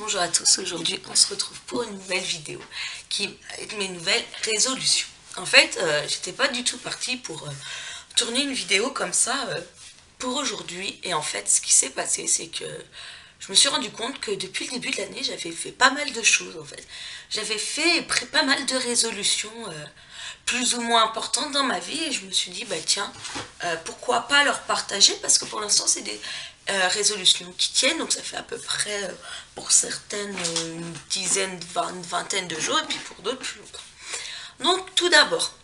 bonjour à tous. Aujourd'hui, on se retrouve pour une nouvelle vidéo qui est mes nouvelles résolutions. En fait, j'étais pas du tout partie pour tourner une vidéo comme ça pour aujourd'hui. Et en fait, ce qui s'est passé, c'est que je me suis rendu compte que depuis le début de l'année, j'avais fait pas mal de choses en fait. J'avais fait pas mal de résolutions plus ou moins importantes dans ma vie et je me suis dit, bah tiens, pourquoi pas leur partager, parce que pour l'instant, c'est des résolutions qui tiennent, donc ça fait à peu près pour certaines une dizaine, vingtaine de jours et puis pour d'autres plus longtemps. Donc tout d'abord,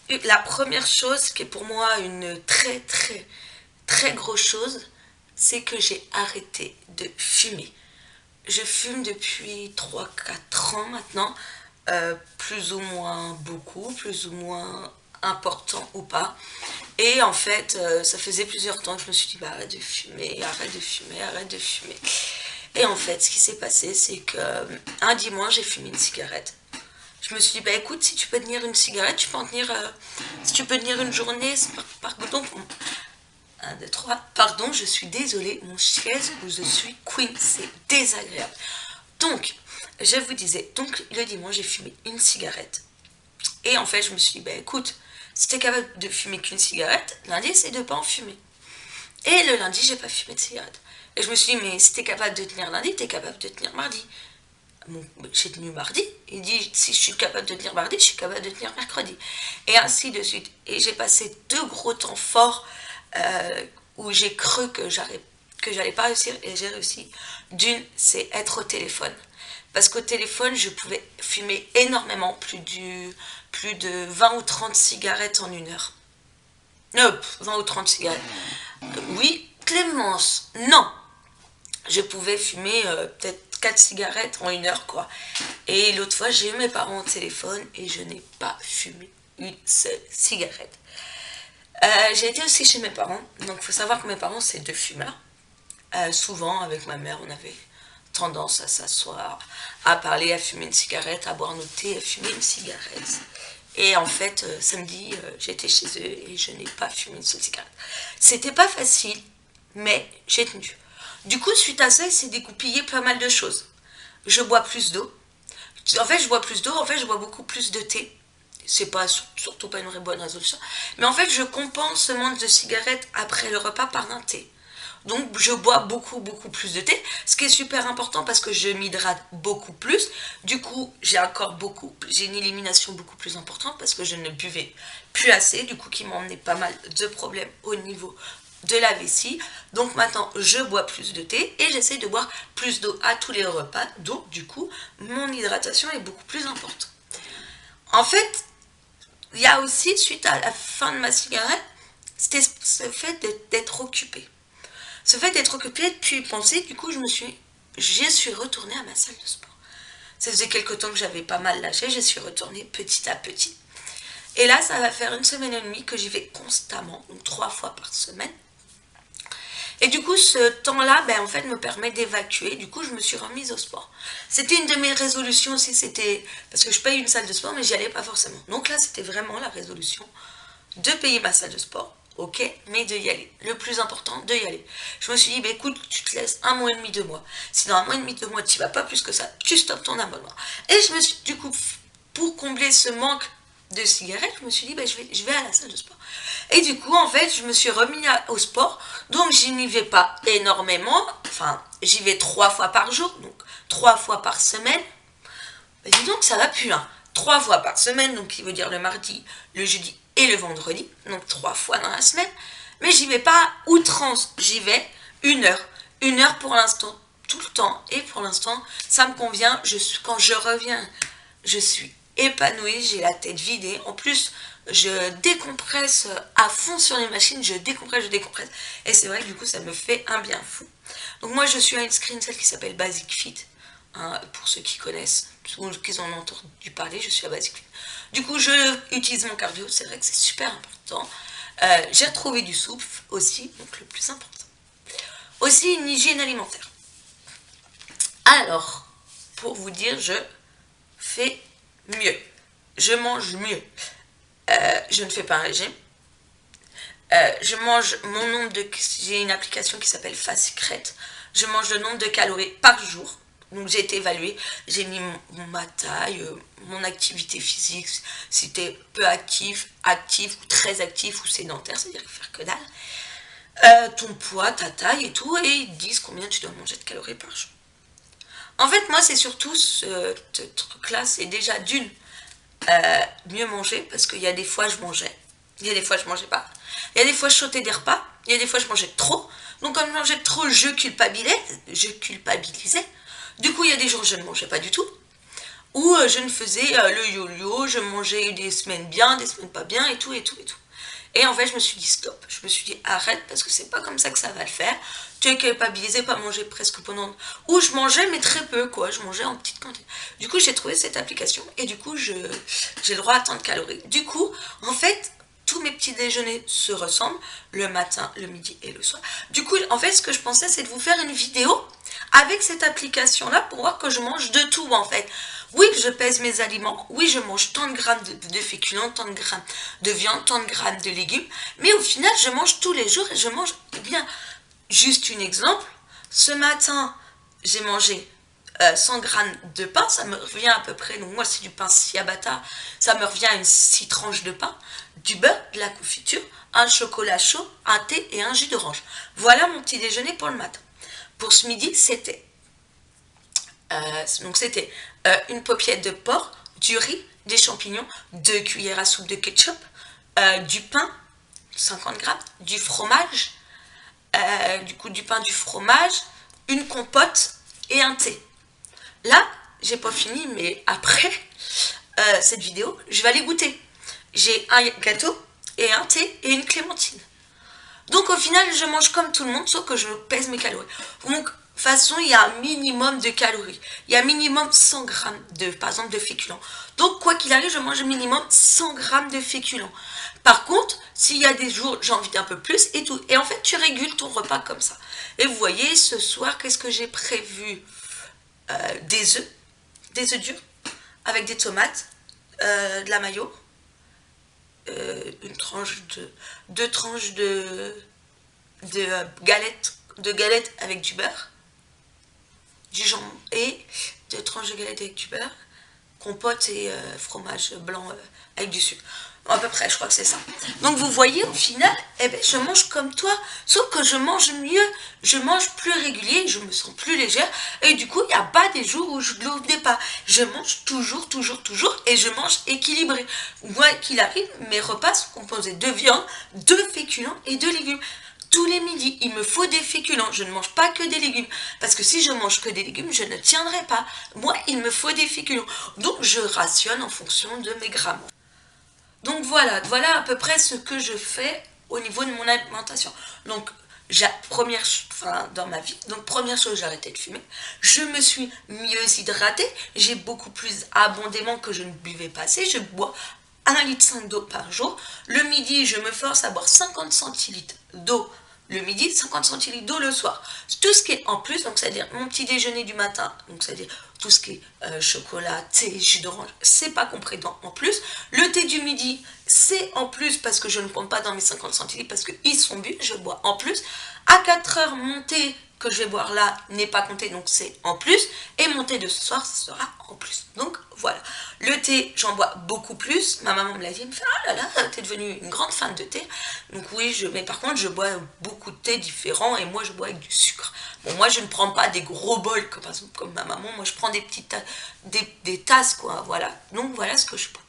la première chose qui est pour moi une très grosse chose, c'est que j'ai arrêté de fumer. Je fume depuis 3-4 ans maintenant, plus ou moins beaucoup, plus ou moins important ou pas. Et en fait, ça faisait plusieurs temps que je me suis dit, bah, arrête de fumer, arrête de fumer, arrête de fumer. Et en fait, ce qui s'est passé, c'est qu'un dimanche, j'ai fumé une cigarette. Je me suis dit, bah écoute, si tu peux tenir une cigarette, tu peux en tenir, si tu peux tenir une journée, pardon, 1, 2, 3, pardon, je suis désolée, mon chaise où je suis queen, c'est désagréable. Donc, je vous disais, donc le dimanche, j'ai fumé une cigarette. Et en fait, je me suis dit, bah écoute, si tu es capable de fumer qu'une cigarette, lundi, c'est de ne pas en fumer. Et le lundi, j'ai pas fumé de cigarette. Et je me suis dit, mais si tu es capable de tenir lundi, tu es capable de tenir mardi. Bon, j'ai tenu mardi. Il dit, si je suis capable de tenir mardi, je suis capable de tenir mercredi. Et ainsi de suite. Et j'ai passé 2 gros temps forts où j'ai cru que j'allais pas réussir, et j'ai réussi. D'une, c'est être au téléphone. Parce qu'au téléphone, je pouvais fumer énormément, plus de 20 ou 30 cigarettes en 1 heure. 20 ou 30 cigarettes. Oui, Clémence, non. Je pouvais fumer peut-être 4 cigarettes en 1 heure, quoi. Et l'autre fois, j'ai eu mes parents au téléphone et je n'ai pas fumé une seule cigarette. J'ai été aussi chez mes parents. Donc, il faut savoir que mes parents, c'est 2 fumeurs. Souvent, avec ma mère, on avait tendance à s'asseoir, à parler, à fumer une cigarette, à boire notre thé, à fumer une cigarette. Et en fait, samedi, j'étais chez eux et je n'ai pas fumé une seule cigarette. C'était pas facile, mais j'ai tenu. Du coup, suite à ça, il s'est découpillé pas mal de choses. Je bois plus d'eau. En fait, je bois plus d'eau, en fait, je bois beaucoup plus de thé. C'est pas, surtout pas une vraie bonne résolution. Mais en fait, je compense ce manque de cigarettes après le repas par un thé. Donc je bois beaucoup plus de thé, ce qui est super important parce que je m'hydrate beaucoup plus. Du coup, j'ai une élimination beaucoup plus importante parce que je ne buvais plus assez, du coup qui m'emmenait pas mal de problèmes au niveau de la vessie. Donc maintenant, je bois plus de thé et j'essaie de boire plus d'eau à tous les repas. Donc du coup, mon hydratation est beaucoup plus importante. En fait, il y a aussi, suite à la fin de ma cigarette, c'était ce fait d'être occupée. Ce fait d'être occupée, puis penser, du coup, je suis retournée à ma salle de sport. Ça faisait quelque temps que j'avais pas mal lâché, je suis retournée petit à petit. Et là, ça va faire 1 semaine et demie que j'y vais constamment, donc 3 fois par semaine. Et du coup, ce temps-là, en fait, me permet d'évacuer. Du coup, je me suis remise au sport. C'était une de mes résolutions aussi, c'était parce que je paye une salle de sport, mais j'y allais pas forcément. Donc là, c'était vraiment la résolution de payer ma salle de sport. Ok, mais de y aller. Le plus important, de y aller. Je me suis dit, écoute, tu te laisses 1 mois et demi, 2 mois. Si dans 1 mois et demi, 2 mois, tu vas pas plus que ça, tu stoppes ton abonnement. Et je me suis, du coup, pour combler ce manque de cigarettes, je me suis dit, je vais à la salle de sport. Et du coup, en fait, je me suis remis au sport. Donc, je n'y vais pas énormément. Enfin, j'y vais 3 fois par jour. Donc, 3 fois par semaine. Dis donc, ça va plus, hein. 3 fois par semaine, donc qui veut dire le mardi, le jeudi et le vendredi, donc 3 fois dans la semaine, mais j'y vais pas outrance, j'y vais 1 heure. 1 heure pour l'instant, tout le temps, et pour l'instant, ça me convient. Quand je reviens, je suis épanouie, j'ai la tête vidée. En plus, je décompresse à fond sur les machines, je décompresse, et c'est vrai que du coup, ça me fait un bien fou. Donc moi, je suis inscrite à une salle qui s'appelle Basic Fit, hein, pour ceux qui connaissent, ou qui en ont entendu parler, je suis à Basic Fit. Du coup, je utilise mon cardio, c'est vrai que c'est super important. J'ai retrouvé du souffle aussi, donc le plus important. Aussi une hygiène alimentaire. Alors, pour vous dire, je fais mieux. Je mange mieux. Je ne fais pas un régime. Je mange mon nombre de... J'ai une application qui s'appelle Fast Secret. je mange le nombre de calories par jour. Donc j'ai été évaluée, j'ai mis ma taille, mon activité physique, si tu es peu actif, actif ou très actif ou sédentaire, c'est-à-dire faire que dalle, ton poids, ta taille et tout, et ils disent combien tu dois manger de calories par jour. En fait, moi, c'est surtout ce truc-là, c'est déjà d'une, mieux manger, parce qu'il y a des fois je mangeais, il y a des fois je mangeais pas, il y a des fois je sautais des repas, il y a des fois je mangeais trop, donc comme je mangeais trop, je culpabilisais. Du coup, il y a des jours où je ne mangeais pas du tout, ou je ne faisais le yo-yo, je mangeais des semaines bien, des semaines pas bien, et tout, et tout, et tout. Et en fait, je me suis dit stop, je me suis dit arrête, parce que c'est pas comme ça que ça va le faire. Tu es culpabilisé, pas manger presque pendant... Ou je mangeais, mais très peu, quoi, je mangeais en petite quantité. Du coup, j'ai trouvé cette application, et du coup, j'ai le droit à tant de calories. Du coup, en fait, tous mes petits déjeuners se ressemblent, le matin, le midi et le soir. Du coup, en fait, ce que je pensais, c'est de vous faire une vidéo avec cette application-là pour voir que je mange de tout, en fait. Oui, je pèse mes aliments, oui, je mange tant de grammes de féculents, tant de grammes de viande, tant de grammes de légumes, mais au final, je mange tous les jours et je mange, eh bien, juste un exemple, ce matin, j'ai mangé 100 grammes de pain, ça me revient à peu près, donc moi c'est du pain ciabatta, ça me revient à une 6 tranches de pain, du beurre, de la confiture, un chocolat chaud, un thé et un jus d'orange. Voilà mon petit déjeuner pour le matin. Pour ce midi, c'était une paupiette de porc, du riz, des champignons, 2 cuillères à soupe de ketchup, du pain, 50 grammes, du fromage, du pain, du fromage, une compote et un thé. Là, j'ai pas fini, mais après cette vidéo, je vais aller goûter. J'ai un gâteau et un thé et une clémentine. Donc au final, je mange comme tout le monde, sauf que je pèse mes calories. Donc, de toute façon, il y a un minimum de calories. Il y a un minimum 100 grammes, par exemple, de féculents. Donc, quoi qu'il arrive, je mange un minimum 100 grammes de féculents. Par contre, s'il y a des jours, j'ai envie d'un peu plus et tout. Et en fait, tu régules ton repas comme ça. Et vous voyez, ce soir, qu'est-ce que j'ai prévu? Des œufs durs, avec des tomates, de la mayo, deux tranches de galettes avec du beurre, du jambon et 2 tranches de galettes avec du beurre, compote et fromage blanc avec du sucre. À peu près, je crois que c'est ça. Donc vous voyez, au final, eh ben, je mange comme toi, sauf que je mange mieux, je mange plus régulier, je me sens plus légère, et du coup, il n'y a pas des jours où je ne pas. Je mange toujours, et je mange équilibré. Moi qu'il arrive, mes repas sont composés de viande, de féculents et de légumes. Tous les midis, il me faut des féculents, je ne mange pas que des légumes, parce que si je mange que des légumes, je ne tiendrai pas. Moi, il me faut des féculents, donc je rationne en fonction de mes grammes. Donc voilà à peu près ce que je fais au niveau de mon alimentation. Donc, dans ma vie, donc première chose, j'ai arrêté de fumer. Je me suis mieux hydratée, j'ai beaucoup plus abondamment que je ne buvais pas assez. Je bois 1,5 litre d'eau par jour. Le midi, je me force à boire 50 centilitres d'eau le midi, 50 centilitres d'eau le soir. Tout ce qui est en plus, donc c'est-à-dire mon petit déjeuner du matin, donc c'est-à-dire tout ce qui est chocolat, thé, jus d'orange, c'est pas compris en plus. Le thé du midi, c'est en plus parce que je ne compte pas dans mes 50 centilitres parce qu'ils sont bu, je bois en plus. À 4 heures, mon thé que je vais boire là n'est pas compté, donc c'est en plus. Et mon thé de ce soir, ça sera en plus. Donc voilà. Le thé, j'en bois beaucoup plus. Ma maman me l'a dit, elle me fait « Ah là là, t'es devenue une grande fan de thé. » Donc oui, mais par contre, je bois beaucoup de thé différents et moi, je bois avec du sucre. Bon, moi, je ne prends pas des gros bols comme ma maman. Moi, je prends des petites des tasses, quoi. Voilà. Donc voilà ce que je prends.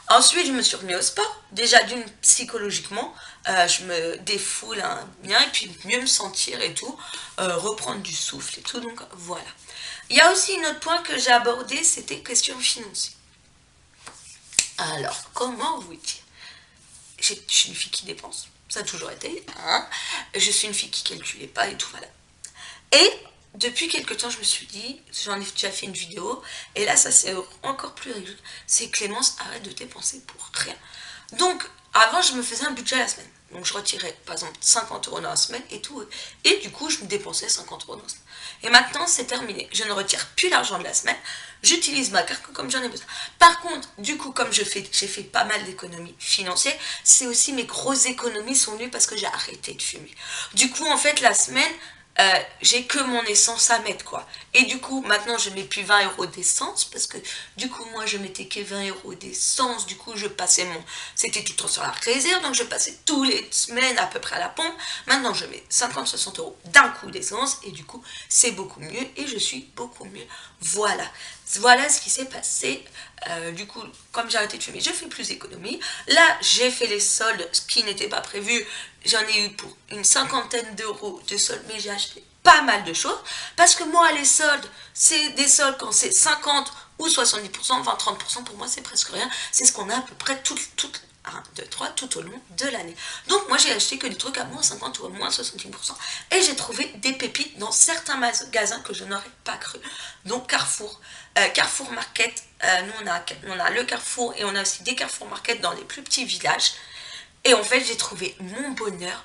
Ensuite, je me suis remis au sport. Déjà, psychologiquement, je me défoule bien et puis mieux me sentir et tout, reprendre du souffle et tout. Donc voilà. Il y a aussi un autre point que j'ai abordé, c'était question financière. Alors, comment vous dire? Je suis une fille qui dépense, ça a toujours été. Hein, je suis une fille qui ne calculait pas et tout, voilà. Et depuis quelques temps, je me suis dit, j'en ai déjà fait une vidéo, et là, ça c'est encore plus rigolo, c'est Clémence, arrête de dépenser pour rien. Donc, avant, je me faisais un budget à la semaine. Donc, je retirais, par exemple, 50 € dans la semaine et tout. Et du coup, je me dépensais 50 € dans la semaine. Et maintenant, c'est terminé. Je ne retire plus l'argent de la semaine. J'utilise ma carte comme j'en ai besoin. Par contre, du coup, comme j'ai fait pas mal d'économies financières, c'est aussi mes grosses économies sont venues parce que j'ai arrêté de fumer. Du coup, en fait, la semaine, j'ai que mon essence à mettre, quoi. Et du coup, maintenant, je mets plus 20 € d'essence, parce que du coup, moi, je mettais que 20 € d'essence. Du coup, je passais c'était tout le temps sur la réserve, donc je passais tous les semaines à peu près à la pompe. Maintenant, je mets 50-60 € d'un coup d'essence, et du coup, c'est beaucoup mieux, et je suis beaucoup mieux. Voilà. Voilà ce qui s'est passé. Du coup, comme j'ai arrêté de fumer, je fais plus d'économies. Là, j'ai fait les soldes, ce qui n'était pas prévu. J'en ai eu pour une 50aine d'euros de soldes, mais j'ai acheté pas mal de choses. Parce que moi, les soldes, c'est des soldes quand c'est 50 ou 70%, 20-30%, pour moi, c'est presque rien. C'est ce qu'on a à peu près tout 1, 2, 3, tout au long de l'année. Donc moi j'ai acheté que des trucs à moins 50 ou à moins 70%. Et j'ai trouvé des pépites dans certains magasins que je n'aurais pas cru. Donc Carrefour, Carrefour Market, nous on a le Carrefour et on a aussi des Carrefour Market dans les plus petits villages. Et en fait j'ai trouvé mon bonheur.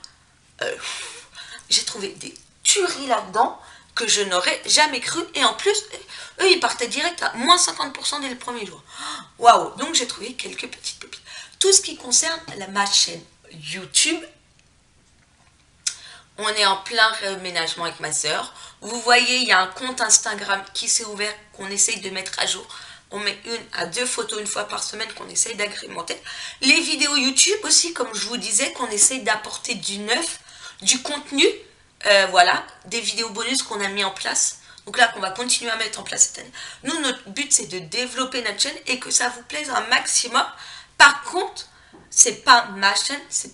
J'ai trouvé des tueries là-dedans que je n'aurais jamais cru. Et en plus, eux ils partaient direct à moins 50% dès le premier jour. Waouh! Donc j'ai trouvé quelques petites pépites. Tout ce qui concerne ma chaîne YouTube, on est en plein réaménagement avec ma soeur. Vous voyez, il y a un compte Instagram qui s'est ouvert, qu'on essaye de mettre à jour. On met 1 à 2 photos une fois par semaine qu'on essaye d'agrémenter. Les vidéos YouTube aussi, comme je vous disais, qu'on essaye d'apporter du neuf, du contenu. Voilà, des vidéos bonus qu'on a mis en place. Donc là, qu'on va continuer à mettre en place cette année. Nous, notre but, c'est de développer notre chaîne et que ça vous plaise un maximum. Par contre, c'est pas ma chaîne, c'est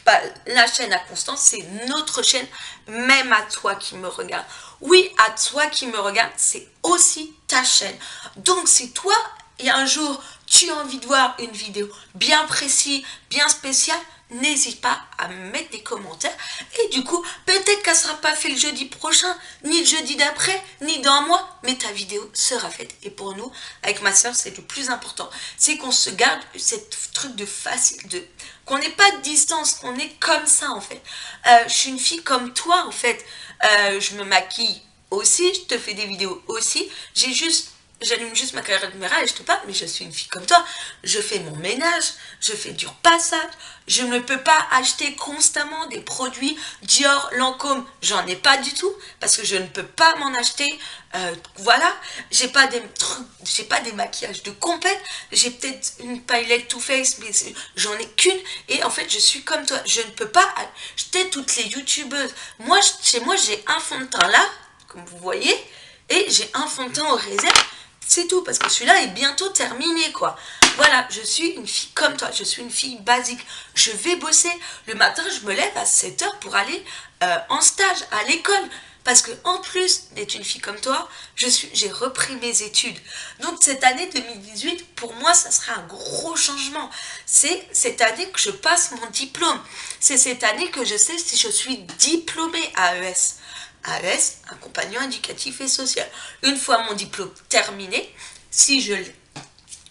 pas la chaîne à Constance, c'est notre chaîne, même à toi qui me regarde. Oui, à toi qui me regarde, c'est aussi ta chaîne. Donc, si toi, il y a un jour, tu as envie de voir une vidéo bien précise, bien spéciale, n'hésite pas à me mettre des commentaires. Et du coup, peut-être qu'elle ne sera pas faite le jeudi prochain, ni le jeudi d'après, ni dans un mois, mais ta vidéo sera faite. Et pour nous, avec ma soeur, c'est le plus important. C'est qu'on se garde cette truc de facile, qu'on n'ait pas de distance, qu'on est comme ça en fait. Je suis une fille comme toi en fait. Je me maquille aussi, je te fais des vidéos aussi. J'allume juste ma caméra et je te parle, mais je suis une fille comme toi. Je fais mon ménage, je fais du repassage. Je ne peux pas acheter constamment des produits Dior, Lancôme. J'en ai pas du tout parce que je ne peux pas m'en acheter. Voilà, j'ai pas des trucs, j'ai pas des maquillages de compète. J'ai peut-être une palette Too Faced, mais j'en ai qu'une. Et en fait, je suis comme toi. Je ne peux pas acheter toutes les youtubeuses. Moi, chez moi, j'ai un fond de teint là, comme vous voyez, et j'ai un fond de teint au réserve. C'est tout, parce que celui-là est bientôt terminé, quoi. Voilà, je suis une fille comme toi, je suis une fille basique. Je vais bosser. Le matin, je me lève à 7 h pour aller en stage à l'école. Parce que en plus d'être une fille comme toi, j'ai repris mes études. Donc cette année 2018, pour moi, ça sera un gros changement. C'est cette année que je passe mon diplôme. C'est cette année que je sais si je suis diplômée à AES. AES, accompagnant éducatif et social. Une fois mon diplôme terminé, si je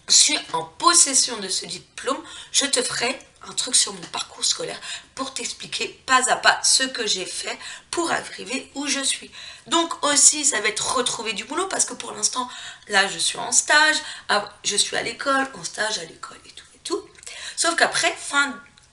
suis en possession de ce diplôme, je te ferai un truc sur mon parcours scolaire pour t'expliquer pas à pas ce que j'ai fait pour arriver où je suis. Donc aussi, ça va être retrouver du boulot parce que pour l'instant, là, je suis en stage, je suis à l'école, en stage à l'école et tout et tout. Sauf qu'après,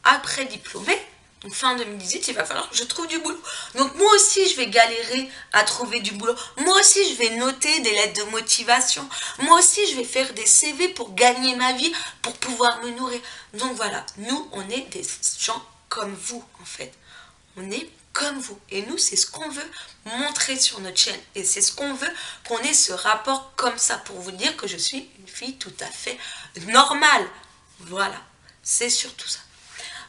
après diplômé, donc fin 2018, il va falloir que je trouve du boulot. Donc moi aussi, je vais galérer à trouver du boulot. Moi aussi, je vais noter des lettres de motivation. Moi aussi, je vais faire des CV pour gagner ma vie, pour pouvoir me nourrir. Donc voilà, nous, on est des gens comme vous, en fait. On est comme vous. Et nous, c'est ce qu'on veut montrer sur notre chaîne. Et c'est ce qu'on veut, qu'on ait ce rapport comme ça, pour vous dire que je suis une fille tout à fait normale. Voilà, c'est surtout ça.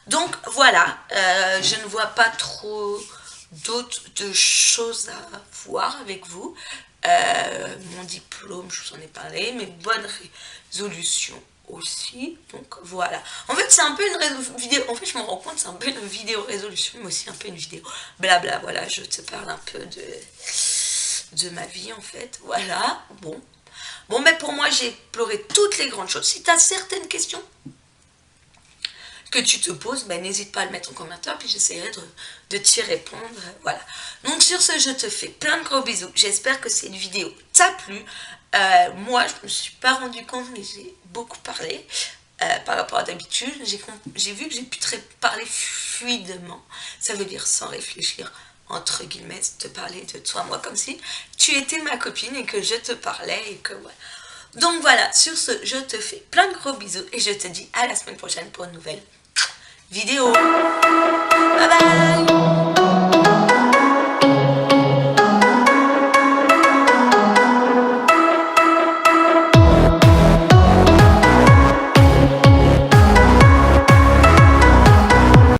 Donc voilà, je ne vois pas trop d'autres choses à voir avec vous. Mon diplôme, je vous en ai parlé, mes bonnes résolutions aussi. Donc voilà. En fait, c'est un peu une vidéo. En fait, je me rends compte, c'est un peu une vidéo résolution, mais aussi un peu une vidéo blabla. Voilà, je te parle un peu de ma vie en fait. Voilà, bon. Bon, mais pour moi, j'ai exploré toutes les grandes choses. Si tu as certaines questions que tu te poses, ben, n'hésite pas à le mettre en commentaire, puis j'essaierai de t'y répondre. Voilà. Donc sur ce, je te fais plein de gros bisous. J'espère que cette vidéo t'a plu. Moi, je ne me suis pas rendu compte, mais j'ai beaucoup parlé par rapport à d'habitude. J'ai vu que j'ai pu parler fluidement. Ça veut dire sans réfléchir, entre guillemets, te parler de toi, moi, comme si tu étais ma copine et que je te parlais et que voilà. Donc voilà, sur ce, je te fais plein de gros bisous et je te dis à la semaine prochaine pour une nouvelle vidéo. Bye bye!